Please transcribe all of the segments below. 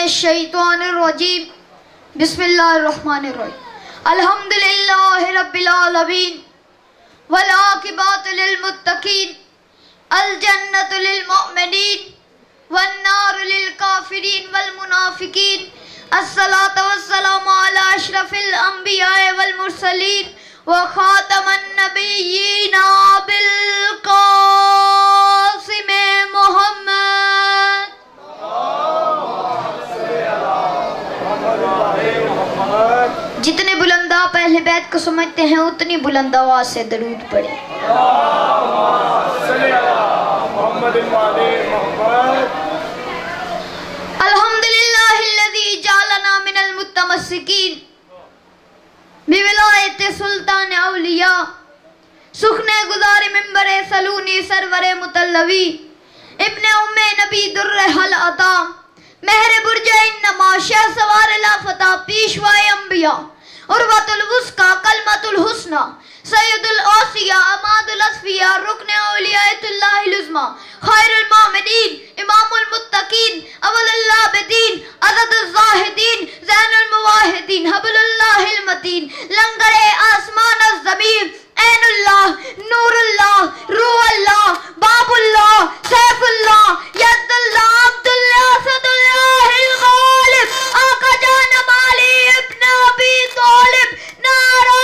मिनश्शैतानिर्रजीम बिस्मिल्लाहिर्रहमानिर्रहीम अल्हम्दुलिल्लाहि रब्बिल आलमीन वल आकिबतु लिल मुत्तकीन अल जन्नतु लिल मुमिनीन वन नारु लिल काफिरीन वल मुनाफिकीन अस्सलातु वस्सलामु अला अशरफिल अंबिया वल मुरसलीन व खातमन नबिय्यीन बिल कासिम मुहम्मद। जितने बुलंद आप अहले बैत को समझते हैं उतनी बुलंद आवाज से दरूद पढ़े। अल्हम्दुलिल्लाहिल्लज़ी जअलना मिनल मुतमस्सिकीन बिविलायत सुल्तान औलिया सुखने गुजारी मिंबरे सलूनी सरवरे मुतल्लवी इब्ने उम्मे नबी दुर्रे हल अता महरे बुर्जे इन्नमा शह सवार लाफता पीशवाए अंबिया उर्वतुल वुस्का कलमतुल हुस्ना सैयदुल औसिया अमादुल अस्फिया रुकने औलियातुल्लाहिल उज़्मा खैरुल मोमिनीन इमामुल मुत्तकीन अवलुल आबिदीन अज़दुल ज़ाहिदीन ज़ैनुल मुवाहिदीन हबलुल्लाहिल मतीन लंगरे आसमान और ज़मीन ऐनुल्लाह नूरुल्लाह रूहुल्लाह बाबुल्लाह सैफुल्लाह यदुल्लाह अब्दुल्लाह सदुल्लाहिल गालिब आका जान माली इब्न अबी तालिब नारा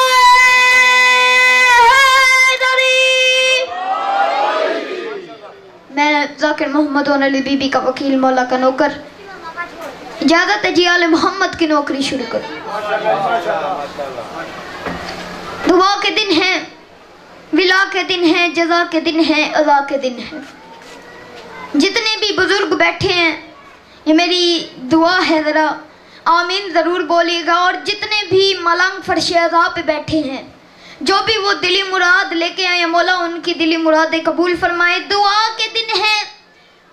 मैं ज़ाकिर मोहम्मद अली बीबी का वकील मौला का नौकर इजाज़त है जी आले मोहम्मद की नौकरी शुरू करो। दुआ के दिन हैं, विला के दिन हैं, जज़ा के दिन हैं, अज़ा के दिन हैं। जितने भी बुजुर्ग बैठे हैं ये मेरी दुआ है ज़रा आमीन ज़रूर बोलिएगा। और जितने भी मलंग फर्श अज़ा पे बैठे हैं जो भी वो दिली मुराद लेके आए मौला उनकी दिली मुरादें कबूल फरमाए। दुआ के दिन है,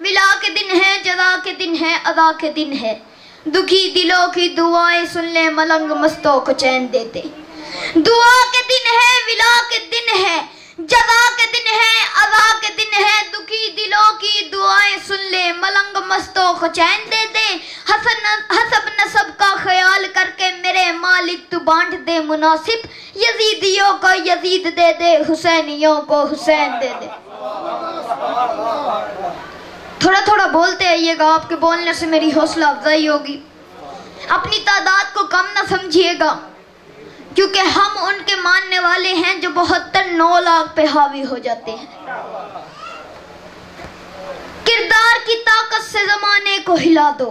विला के दिन है, जज़ा के दिन है, अदा के दिन है। दुखी दिलों की दुआएं सुन ले मलंग मस्तों को चैन देते। दुआ के दिन है, विला के दिन है, जज़ा के दिन है, अदा के दिन है। दुखी दिलों की दुआएं सुन ले मलंग मस्तों को चैन दे दे। हसब नसब का ख्याल करके मेरे मालिक तू बांट दे मुनासिब। यजीदियों को यजीद दे दे, हुसैनियों को हुसैन दे दे। थोड़ा थोड़ा बोलते आइएगा, आपके बोलने से मेरी हौसला अफजाई होगी। अपनी तादाद को कम ना समझिएगा क्योंकि हम उनके मानने वाले हैं जो 72-9 लाख पे हावी हो जाते हैं। किरदार की ताकत से जमाने को हिला दो,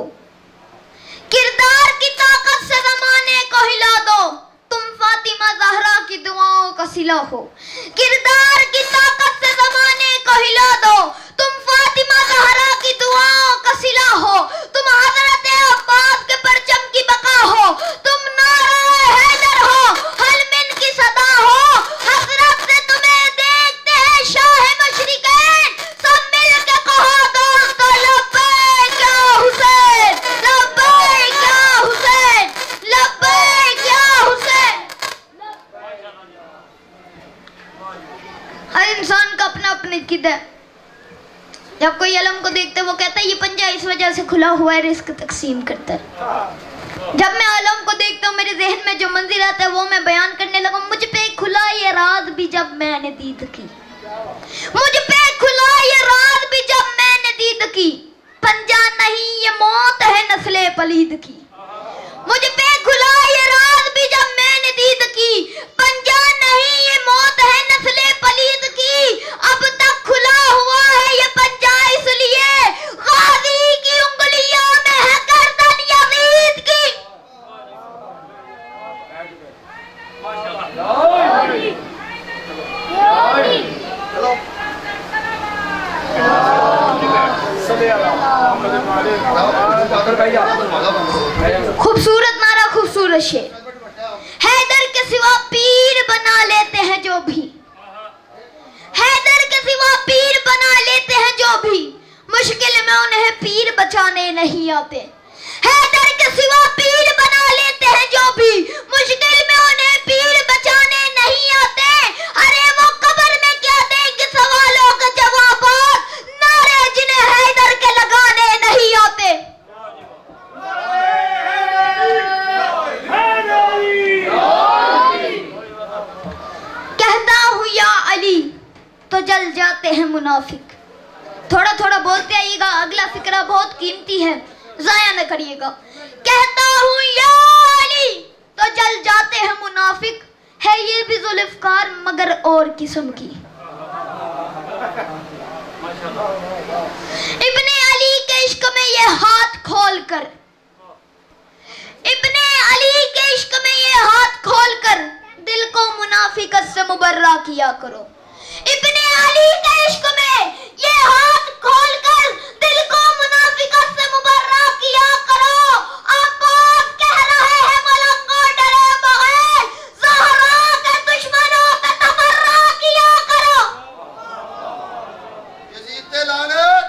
किरदार की ताकत से जमाने को हिला दो। तुम फातिमा ज़हरा की दुआओं का सिला हो। किरदार की ताकत से जमाने को हिला दो। तुम फातिमा ज़हरा की दुआओं का सिला हो। तुम हज़रत अब्बास के परचम की बका हो। तुम नारा हैदर हो, हलमिन की सदा हो। हज़रत से तुम्हें देखते हैं शाह मशरिकैन। सब मिल के कहो दोस्तों लब्बैक या हुसैन, लब्बैक या हुसैन, लब्बैक या हुसैन। हर इंसान का अपना अपना किद है। जब कोई अलम को देखता है वो कहता है ये पंजा इस वजह से खुला हुआ है, रिस्क तकसीम करता है। जब मैं आलम को देखता हूँ मेरे ज़हन में जो मंजिल आता है वो मैं बयान करने लगा। मुझ पे खुला ये राज भी जब मैंने दीद की, मुझ पे खुला ये राज भी जब मैंने दीद की। पंजा नहीं ये मौत है नस्ले पलीद की। मुझ पे खुला ये राज भी जब मैंने दीद की। पंजा नहीं ये मौत है नस्ले पलीद की। अब तक खुला हुआ है ये पंजा इसलिए गाजी की उंगलियों में है गर्दन यजीद की। खूबसूरत नारा, खूबसूरत शेर। हैदर के सिवा पीर बना लेते हैं जो भी, हैदर के सिवा पीर बना लेते हैं जो भी, मुश्किल में उन्हें पीर बचाने नहीं आते। हैदर के सिवा पीर बना लेते हैं जो भी, मुश्किल में उन्हें पीर बचाने नहीं आते। अरे वो कब्र में क्या देंगे सवालों के जवाब, नारे जिन्हें हैदर के लगाने नहीं आते। मुनाफिक। थोड़ा थोड़ा बोलते आइएगा, अगला फिक्रा बहुत कीमती है, जाया न करिएगा। कहता हूँ या अली तो जल जाते हैं मुनाफिक, है ये भी जुल्फकार मगर और किस्म की। इब्ने अली के इश्क में ये हाथ खोल कर, इब्ने अली के इश्क में ये हाथ खोल कर दिल को मुनाफिकत से मुबर्रा किया करो। इब्ने अली के इश्क में ये हाथ खोल कर दिल को मुनाफिकत से मुबर्रा किया करो। अब्बास कह रहे हैं मलक को डरे बगैर ज़हरा के दुश्मनों पे तबर्रा किया करो। यजीद ते लानत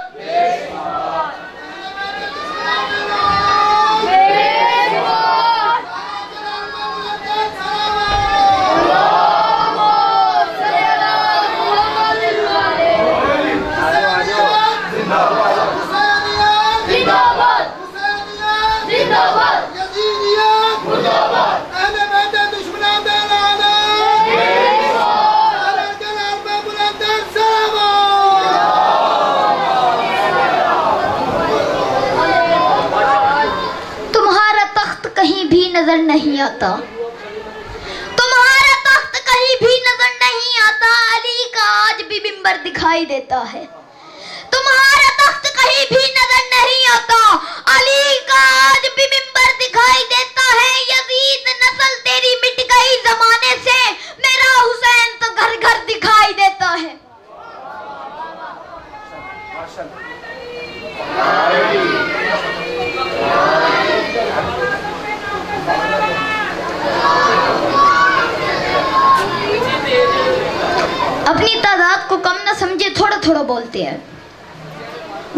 नजर नहीं आता, तुम्हारा तख्त कहीं भी नजर नहीं आता, अली का आज भी मिंबर दिखाई देता है। तुम्हारा तख्त कहीं भी नजर नहीं आता, अली का आज भी मिंबर दिखाई देता है। यजीद नस्ल तेरी मिट गई जमाने से, मेरा हुसैन तो घर घर दिखाई देता है। अपनी तादाद को कम ना समझे, थोड़ा थोड़ा बोलते हैं।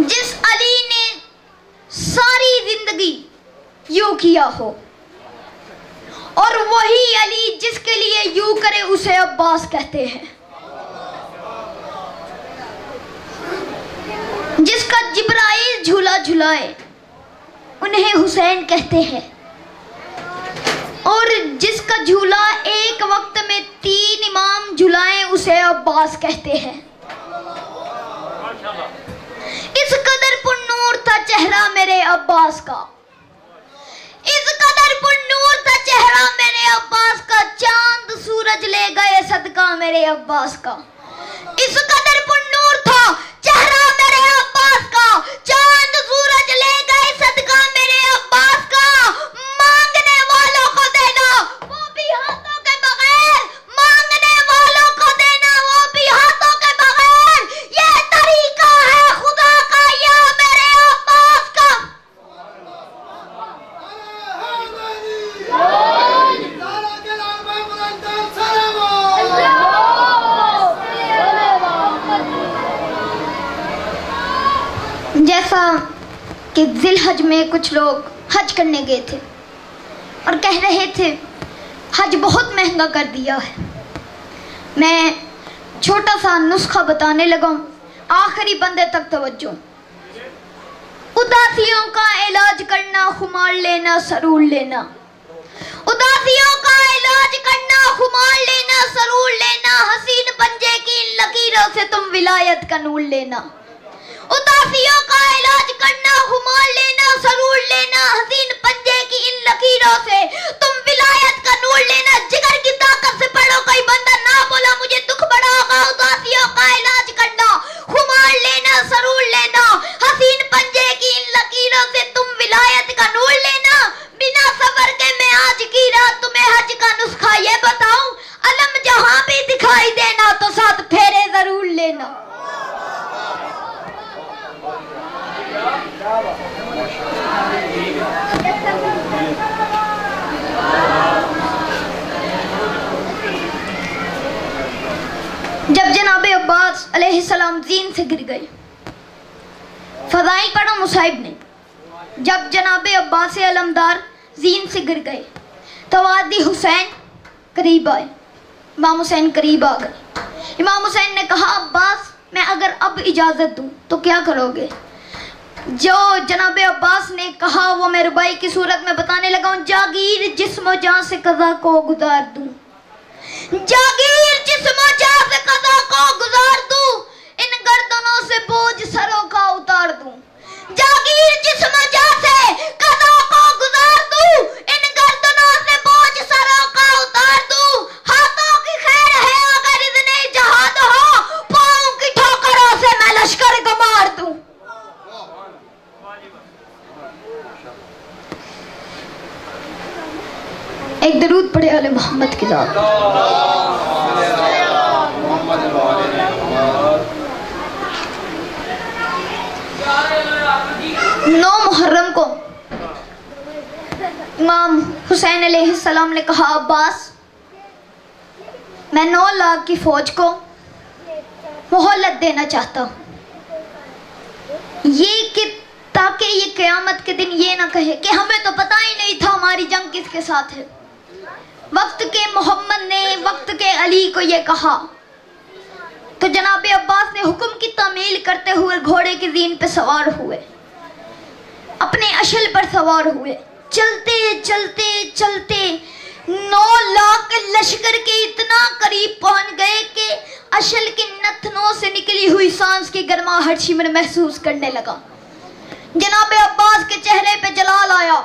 जिस अली ने सारी जिंदगी यूं किया हो, और वही अली जिसके लिए यूं करे उसे अब्बास कहते हैं। जिसका जिब्राइल झूला झुलाए उन्हें हुसैन कहते हैं, और जिसका झूला एक वक्त में 3 इमाम झुलाएं उसे अब्बास कहते हैं। इस कदर पुन्नूर था चेहरा मेरे अब्बास का, इस कदर पुन्नूर था चेहरा मेरे अब्बास का, चांद सूरज ले गए सदका मेरे अब्बास का। इस कदर पुन्नूर था चेहरा मेरे अब्बास का, चांद सूरज ले गए सदका मेरे अब्बास का। मांगने वालों को देना वो भी हाथों के बगैर, मांगने वालों को देना वो भी हाथों के बगैर, ये तरीका है खुदा का या मेरे अब्बास का। जैसा कि जिलहज में कुछ लोग हज करने गए थे और कह रहे थे हज बहुत महंगा कर दिया है, मैं छोटा सा नुस्खा बताने लगा, आखिरी बंदे तक तवज्जो। उदासियों का इलाज करना, खुमार लेना, सरूर लेना। उदासियों का इलाज करना, खुमार लेना, सरूर लेना, हसीन पंजे की इन लकीरों से तुम विलायत का नूर लेना। उदासियों का इलाज करना, खुमार लेना, सरूर लेना, हसीन पंजे की इन लकीरों से तुम विलायत का नूर लेना। जिगर की ताकत से पढ़ो, कोई बंदा ना बोला मुझे दुख बड़ा होगा। उदासियों का इलाज करना, खुमार लेना, सरूर लेना, हसीन पंजे की इन लकीरों से तुम विलायत का नूर लेना। बिना सबर के मैं आज की रात तुम्हें हज का नुस्खा ये बताऊं, अलम जहां भी दिखाई देना तो साथ फेरे जरूर लेना। जब जनाबे अब्बास अलैहिस्सलाम जीन से गिर गए, फज़ाइल पढ़ा मुसाहिब ने, जब जनाबे अब्बास अलमदार जीन से गिर गए तो वादी हुसैन करीब आए, इमाम हुसैन करीब आ गए। इमाम हुसैन ने कहा अब्बास मैं अगर अब इजाज़त दूं तो क्या करोगे? जो जनाबे अब्बास ने कहा वो मैं रुबाई की सूरत में बताने लगा हूँ। जागीर जिस्म जान से कज़ा को गुजार दूं, जागीर जिस्म जान से कज़ा को गुजार दूं, इन गर्द سے بوجھ سروں کا اتار دوں، جاگیر جسم جیسے قضا کو گزار دوں، ان گردنوں سے بوجھ سروں کا اتار دوں، ہاتھوں کی خیر ہے اگر اذن جہاد ہو، پاؤں کی ٹھوکروں سے میں لشکر کو مار دوں۔ ایک درود پڑھے آل محمد کی ذات۔ 9 محرم کو امام حسین علیہ السلام نے کہا عباس میں 9 لاکھ کی فوج کو مہلت دینا چاہتا ہوں، یہ کہ تاکہ یہ قیامت کے دن یہ نہ کہے کہ ہمیں تو پتہ ہی نہیں تھا ہماری جنگ کس کے ساتھ ہے۔ وقت کے محمد نے وقت کے علی کو یہ کہا تو جناب عباس نے حکم کی تعمیل کرتے ہوئے گھوڑے کی زین پہ سوار ہوئے، اپنے اشل پر سوار ہوئے، چلتے چلتے چلتے 9 لاکھ لشکر کے اتنا قریب پہنچ گئے کہ اشل کی نتنوں سے نکلی ہوئی سانس کی گرماہٹ شمر محسوس کرنے لگا۔ جناب عباس کے چہرے پہ جلال آیا۔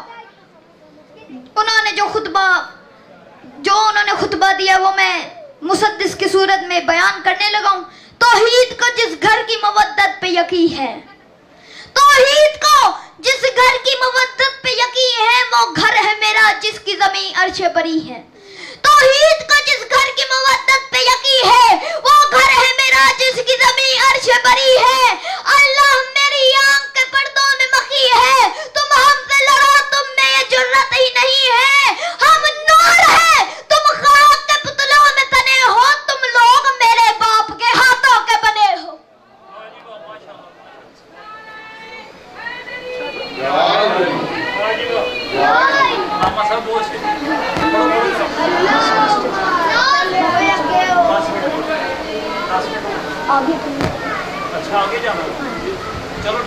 انہوں نے جو خطبہ دیا وہ میں مسدس کی صورت میں بیان کرنے لگا ہوں۔ توحید کو جس گھر کی مودت پہ یقین ہے، توحید کو جس گھر کی مودت پہ یقین ہے، وہ گھر ہے میرا جس کی زمین عرش بری ہے۔ توحید کو جس گھر کی مودت پہ یقین ہے، وہ گھر ہے میرا جس کی زمین عرش بری ہے۔ اللہ میری آنکھ کے پردوں میں مخی ہے، تم ہم سے لڑو تم میں یہ جرت ہی نہیں ہے۔ ہم نور ہے، تم خاک کے پتلوں میں تنے ہو، تم لوگ میرے باپ کے ہاتھوں کے بنے ہو۔ اچھا آگے جانا